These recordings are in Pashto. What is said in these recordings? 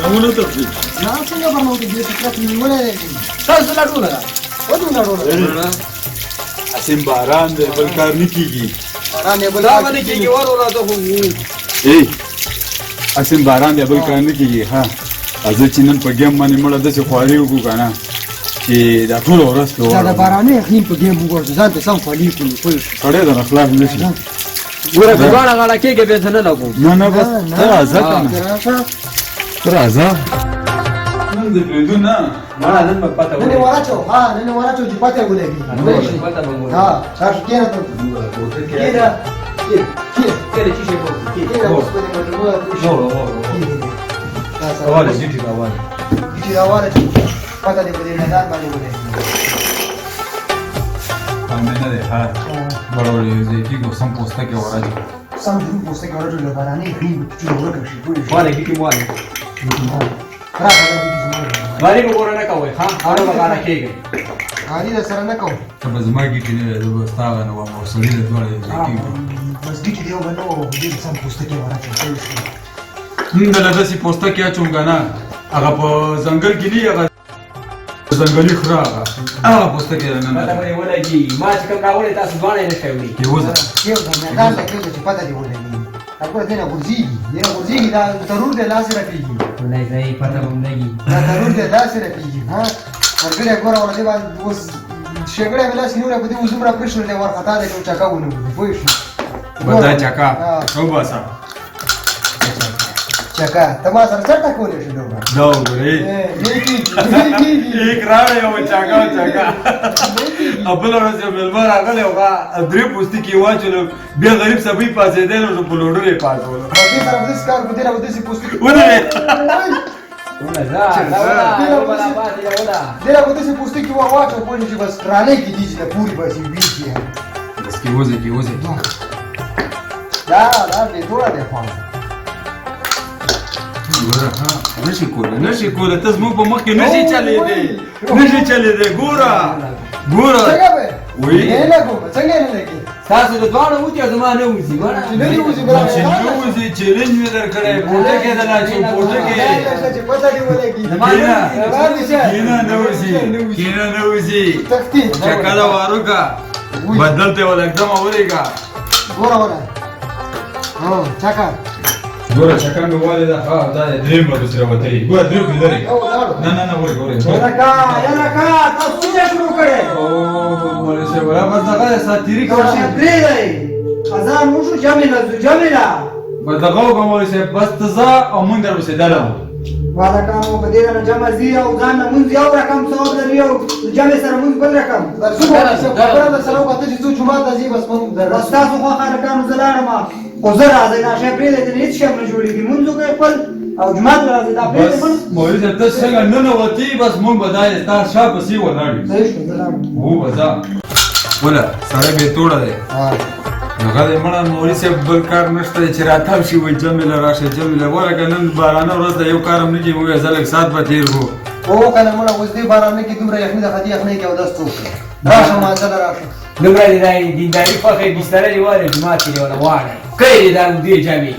نمونه تفصیل نه څنګه به مو دې فکرت نیولای تاسو لا ټول را ودو نه ورو اسیم باران دی بل کار نه کیږي باران یې بل دا باندې کې ورو راته وو ای اسیم باران دی بل کار نه کیږي ها ازه چې نن په ګیم باندې مړه د څه خواري وکړو کنه چې دا ټول ورځ ته دا باران یې خیم په ګیم وګورځ ځان ته سم خوالي کوي خو سړی دا خلاص نشي ګوره غاړه غاړه کېږي به څه نه لګو نه بس تر ازه کنه تر ازه نن دې بریدو نه ما نن په پته نن وراچو ها نن وراچو چې پته ولګي پته بنګو ها تاسو کېنه ته کېنه کله چې شي کېنه اوس په دې موټر اواله جټي اواله چې راوړل پته دې په دې میدان باندې ولګي امنه ده ها برابر یې چې کو سم پوسټه کې وراجو سم دې پوسټه کې ورته له بارانې خیم چې ورکړي شي واله کیټي واله راځه باندې وګوره نه کوي ها اړه وګاله کېږي دې سره نه کوم ته به زما کې نه ده بس تا نه و مو سړي له دوړې کې بس دې یو بنو دې سم پوسټه کې ورکړي موږ له داسې پوسټه کې اچوم کنه هغه په ځنګل کې نه هغه ځنګلي خرا هغه پوسټه کې نه پته مې ولګي ما چې کوم راوړې تاسو ځوانې نه کوي کې وځه یو دا میدان ته کې چې پته دې ولګي اګور دې نه ورځي دا ضرور دې لاس راکېږي نه نه پته مې لګي دا ضرور دې لاس راکېږي ها ورګره ګوره ولې باندې اوس شګړه ولا سينوره په دې وزمره پښول دې ورختا دې چې چاکاونه وي بدا چاکا او باسا چاکا تما سره څه کولې شو دا وګورئ یک راړې او چاکا خپل ورځ یو ملمر راغلی هغه درې پوستې کې واچولو بیا غریب سبي پاسېدل نو په لوډو یې پاسولو باندې سره دې کار کو دې راو دې پوسټ ونه ولا دې راو دې پوسټ کې واچو په دې بس رانه کې دي چې پوری بس ویږي بس کې وځي دا دې ټول دې خوان ګوره ها نشي کوله ته زموږ په مخ کې نشي چلېدی ګوره څنګه به وی نه لګو څنګه نه لګي تاسو د دوانو وتی زمانه وځي ونه نه وځي چې چیلنج مې درکړی پورته کې دلا چې پورته کې چې پته دی ولګي کینا نه وځي تختی چکا وارو کا بدلته ول एकदम اورېګا ګوره ها چکا ګوره چکا مې والي دا ها دا دریم به سره وته ګوره دریم کې لري نه وره یلکا تاسو څه شروع کړې او مولوی صاحب ولا بس دغه ساتيري کوي پرې دی اذان وشو جاملا بدغه مولوی صاحب بس تزا او مونږ درو سیداله والا کانو په دې نه جمع زی او ځان مونږ یو رقم ثواب لري او جمع سره مونږ بل رقم درڅو سره وخت چې څو جمعه د زی بس مونږ درس تاسو خو خارکانو زلارم او زه راځي دا شی پرې دې هیڅ شی نه جوړیږي مونږ کوي خپل او جمعه راځي دا پرې بس مولوی صاحب ته څنګه نه وتی بس مونږ بدای تا شابه سی ولاړ صحیح شو زلارم وو بزا ولا سره به توړه ده هغه مړه مولوی صاحب بل کار نشته چې راته شي وي جمیل راشه جمیل ورګه نن بارانه ورځ یو کارم نه کیږي موږ ځلک سات به تیر کو او کنه مړه اوس دې بارانه کې دومره یخني د خدي یخني کې او داس څوک راشه ما ځل راشه دومره دی دینداري فخر بستر دی واره جماعت دی ولا واره کړي دا دې جامي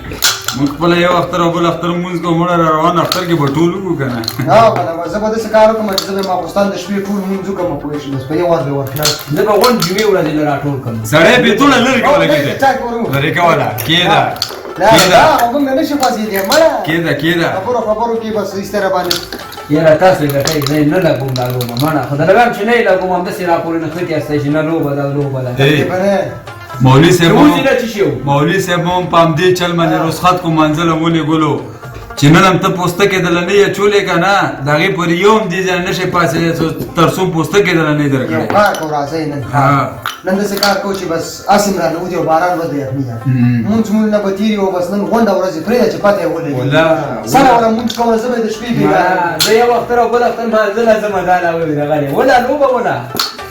موږ په یو اختر او بل اختر مونږ کو مړه روان اختر کې بټول کو کنه ها کنه زه به د سکارو کوم چې زه ما پاکستان د شپې ټول مونږ کوم پوه شم بس په یو ور به ورخلاص زه به ون جوړي ورته راټول کوم سړې به ټول لری کوله کېده لری کوله کېده لا هغه مې نشي پاسې دی مړه کېده خبرو کې بس ایستره باندې یاره تاسو ګټای نه لګوم دا لوبه مانه خدای لګم چې نه لګوم هم د سیرا پورې نه ختی استای چې نه لوبه دا مولوی صاحب هم پام دې چل باندې رخصت کو منزل مولې ګلو چې نن هم ته پوسټه کې دلنه چولې کنه دغه پر یوم دې ځان نشي پاسې ترسو پوسټه کې دلنه درکړې کار کو راځي نن نن د کار کو چې بس اسیم را نو دی باران ودی مونږ نه بتیری او بس نن غونډه ورځ پرې چې پته ولې ولا سره ولا مونږ کوم زمې د شپې بیګا زه یو وخت او بل وخت منزل زما دا لا وې راغلی ولا لوبه ولا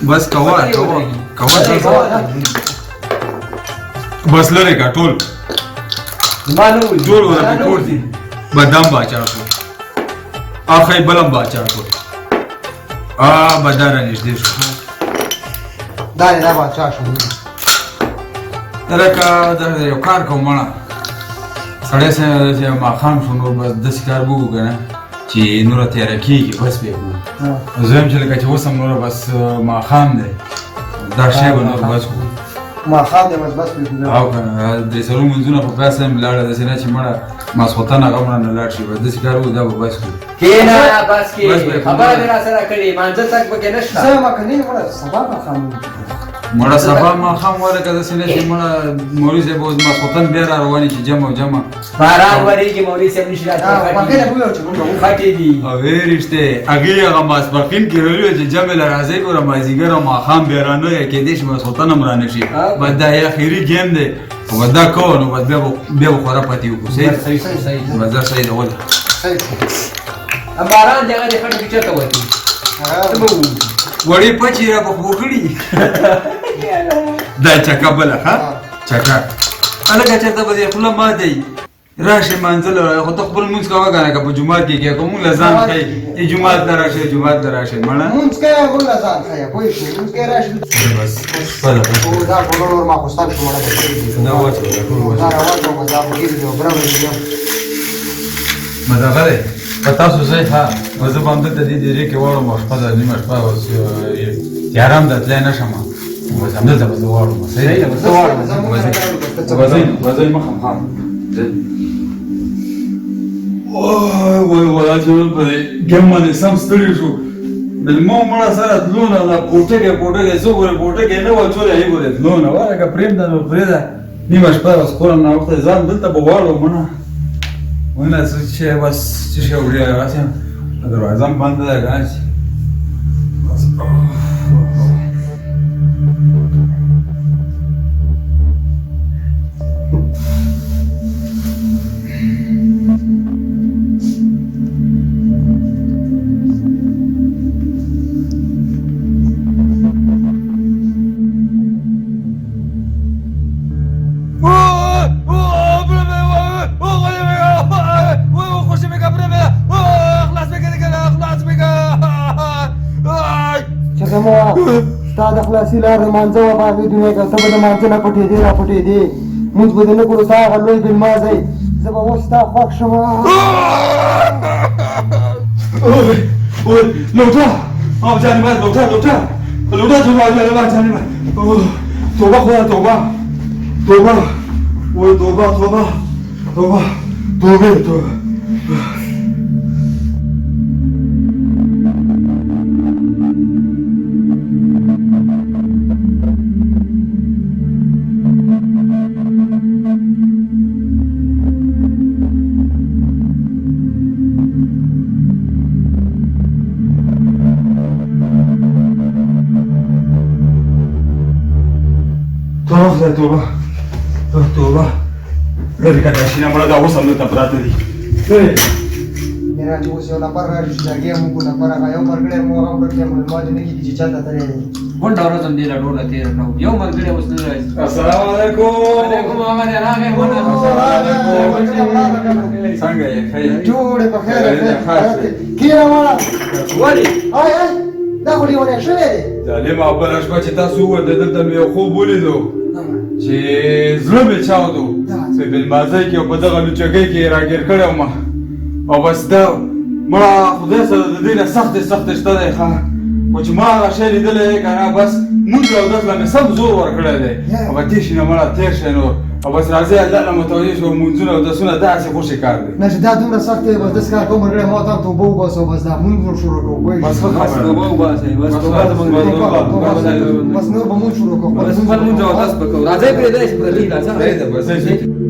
بس کوا بس لره کا ټول ما نو ټول ولا پور دي بادام باچا کو اخی بلم باچا کو بدار نږدې شو دا باچا شو ترکا د یو کار کوم مړه سړی سره ما خام شنو بس د شکار بو کنه چې نور تیاره کېږي بس بیا کوو زه یم چې لکه چې اوس هم نوره بس ماښام دی دا شی به نور بس کوو ماښام دی بس پرېږدو او که درې څلور لمونځونه په پاسه هم لاړه داسې نه چې مړه ماسخوتن هغه مړه نه لاړ شي بس داسې کار وکړو دا به بس کوو کېنه بس کې خبره دې راسره کړې مانځه تک پکې نشته زه ما که نه یم مړه سبا ماښام مړه سبا ماښام وله که داسې نه شي مړه مولوي صاحب اوس ماسخوتن بیا را روانې شي جمع باران ورېږي مولوي صاحب نشي خټې دي اوې رښتې هغې هغه ماسپښین کې ویلي وو چې جمع له راځئ ګوره مازدیګر او ماښام بیا رانه یا کېدای شي ماسخوتن هم رانه شي بس دا اخري ګیم دی او بس دا کوو نو بس بیا به خورا پاتې وکړو صحیح بس دا صحیح ده ولې باران د هغه د خټو کې چېرته وتي وړې پچې را په خو کړي دا چکه بله ښه چکه هلکه چېرته به دې خوله ماتئ راشئ مانځله خو ته خپل لمونځ کوه که نه که په جومات کې کوې که مونږ له ځان ښایي جومات ته راشئ جومات ته راشئ مړه مونځ کوې مونږ له ځان ښایه پوه شوې مونځ کوې راشئ بس خپله دا ټوله نور ماخوستن شو مړه دا واچوه دا ټول دا واچوه راواچوه دا به ګیر دی او برابر دی دغه دی په تاسو ځای ښه زه به همدلته دې ډېرې کې واړم او شپه ده نیمه شپه اوس تیاره هم ده تللی نه شم بس همدلته به زه واړم صحیح ده به ځئ مخه خام وای چې په دې ګیم باندې سم ستړي شو د لمو مړه سره تلو نه دا پوټکې زه ګورې پوټکې نه واچولې هغې ګورې تلو نه وایه که پرېږده نو پرېږده نیمه شپه اوس کورم ناوخته ځان دلته به واړو مړه وینه څه چې بس څه شی وړي هغسې دروازه هم بنده ده که نه چې بس ستا د خلاصي لار د مانځه وه باغې دنیا که ته به د مانځه نه پټېدې را پټېدې مونځ به دې نه کړو ستا هغه لوی بلمازی زه به اوس ستا خوښ شم لوټه او جانبه لوټه جانبه جانبه توبه خدا توبه وای توبه توبه لرې که دا شینه مړه دا اوس همدلته پراته دي میرا چې اوس یو نفر راشي چې لرګی هم وکړو نفر هغه یو ملګری مو هغه ورکړی معلومات نه کېږي چې چاته تللی دی غونډه ورځ هم دې له ډوله تېره کړو یو ملګری اوس نه راځي السلام علیکم وعلیکم هغه دی راغی غونډه څنګه یې ښه یې جوړې په خیر کېنه مړه ولې دا خو لیونی شوی دی ظالمه بله شپه چې تاسو ووتئ دلته مې یو خوب ولیدو چې زړه مې چاودو په بلمازۍ کې او په دغه لوچکۍ کې یې راګیر کړی وم او بس دا مړه خدای سره د دې نه سختې شته دی ښه خو چې ما هغه شی لیدلی دی که نه بس مونځ او اودس له مې سم زور ورکړی دی او به تېر شي نه مړه تېر شی نو او بس راځئ الله له متوجه شو مونځونه اودسونه داسې خوشې کار دی نه چې دا دومره سخت دی بس داسې کار کوم ملګری ما ته هم توبه وباسو بس دا مونځ ور شروع کوو پوه بس ښه خبره توبه وباسئ بس توبه زموږ بس نور به مونځ شروع کوو بس خپل مونځ او اودس به کوو راځئ پرېږدی چې پردي راځه بس